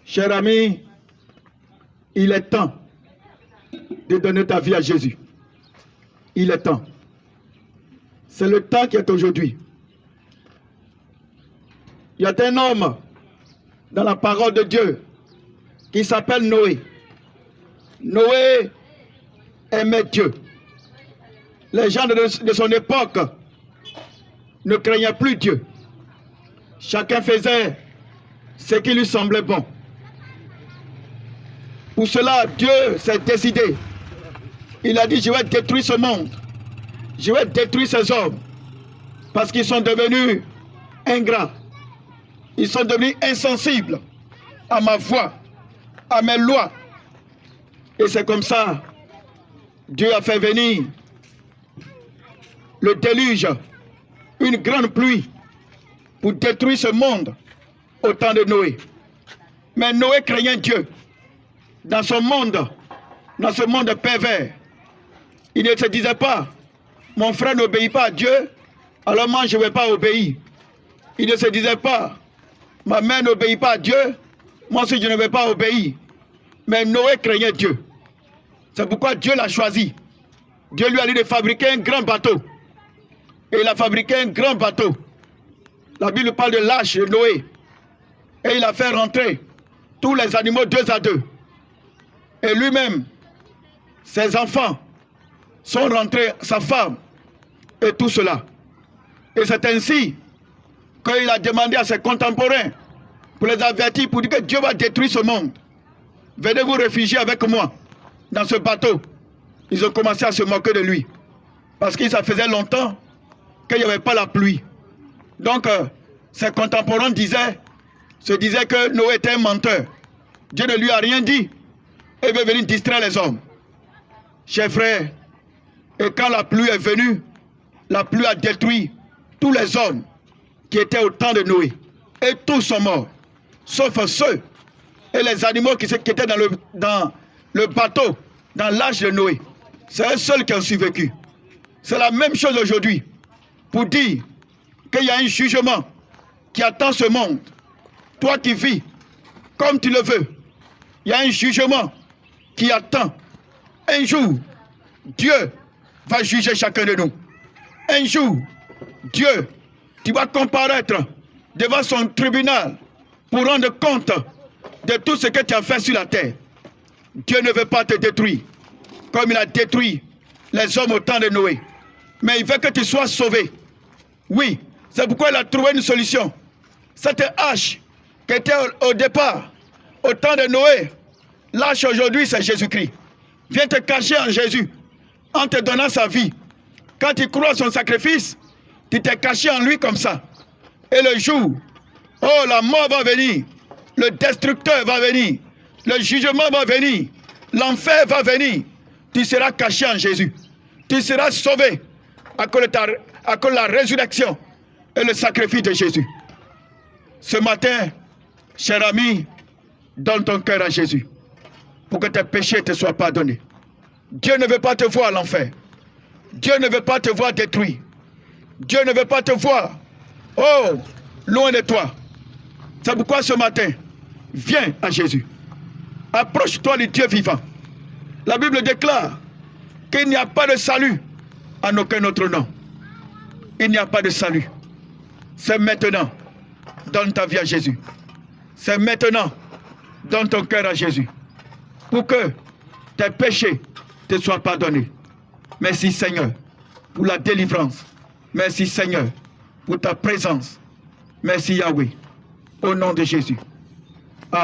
Cher ami, il est temps de donner ta vie à Jésus. Il est temps. C'est le temps qui est aujourd'hui. Il y a un homme dans la parole de Dieu qui s'appelle Noé. Noé aimait Dieu. Les gens de son époque ne craignaient plus Dieu. Chacun faisait ce qui lui semblait bon. Pour cela, Dieu s'est décidé. Il a dit, je vais détruire ce monde. Je vais détruire ces hommes. Parce qu'ils sont devenus ingrats. Ils sont devenus insensibles à ma voix, à mes lois. Et c'est comme ça, Dieu a fait venir le déluge, une grande pluie, pour détruire ce monde au temps de Noé. Mais Noé craignait Dieu. Dans ce monde pervers, il ne se disait pas, mon frère n'obéit pas à Dieu, alors moi je ne vais pas obéir. Il ne se disait pas, ma mère n'obéit pas à Dieu, moi aussi je ne vais pas obéir. Mais Noé craignait Dieu. C'est pourquoi Dieu l'a choisi. Dieu lui a dit de fabriquer un grand bateau. Et il a fabriqué un grand bateau. La Bible parle de l'arche de Noé. Et il a fait rentrer tous les animaux 2 à 2. Et lui-même, ses enfants sont rentrés, sa femme et tout cela. Et c'est ainsi qu'il a demandé à ses contemporains pour les avertir, pour dire que Dieu va détruire ce monde. Venez vous réfugier avec moi dans ce bateau. Ils ont commencé à se moquer de lui. Parce que ça faisait longtemps qu'il n'y avait pas la pluie. Donc, ses contemporains se disaient que Noé était un menteur. Dieu ne lui a rien dit. Et il veut venir distraire les hommes. Chers frères, et quand la pluie est venue, la pluie a détruit tous les hommes qui étaient au temps de Noé. Et tous sont morts. Sauf ceux et les animaux qui étaient dans le bateau, dans l'arche de Noé. C'est eux seuls qui ont survécu. C'est la même chose aujourd'hui. Pour dire qu'il y a un jugement qui attend ce monde. Toi qui vis comme tu le veux, il y a un jugement qui attend. Un jour, Dieu va juger chacun de nous. Un jour, Dieu, tu vas comparaître devant son tribunal pour rendre compte de tout ce que tu as fait sur la terre. Dieu ne veut pas te détruire comme il a détruit les hommes au temps de Noé. Mais il veut que tu sois sauvé. Oui, c'est pourquoi il a trouvé une solution. Cette hache qui était au départ, au temps de Noé, l'hache aujourd'hui c'est Jésus-Christ. Viens te cacher en Jésus, en te donnant sa vie. Quand tu crois à son sacrifice, tu t'es caché en lui comme ça. Et le jour, oh la mort va venir, le destructeur va venir, le jugement va venir, l'enfer va venir. Tu seras caché en Jésus. Tu seras sauvé à cause de la résurrection et le sacrifice de Jésus. Ce matin, cher ami, donne ton cœur à Jésus pour que tes péchés te soient pardonnés. Dieu ne veut pas te voir à l'enfer. Dieu ne veut pas te voir détruit. Dieu ne veut pas te voir, oh, loin de toi. C'est pourquoi ce matin, viens à Jésus. Approche-toi du Dieu vivant. La Bible déclare qu'il n'y a pas de salut en aucun autre nom. Il n'y a pas de salut. C'est maintenant. Donne ta vie à Jésus. C'est maintenant. Donne ton cœur à Jésus. Pour que tes péchés te soient pardonnés. Merci Seigneur pour la délivrance. Merci Seigneur pour ta présence. Merci Yahweh. Au nom de Jésus.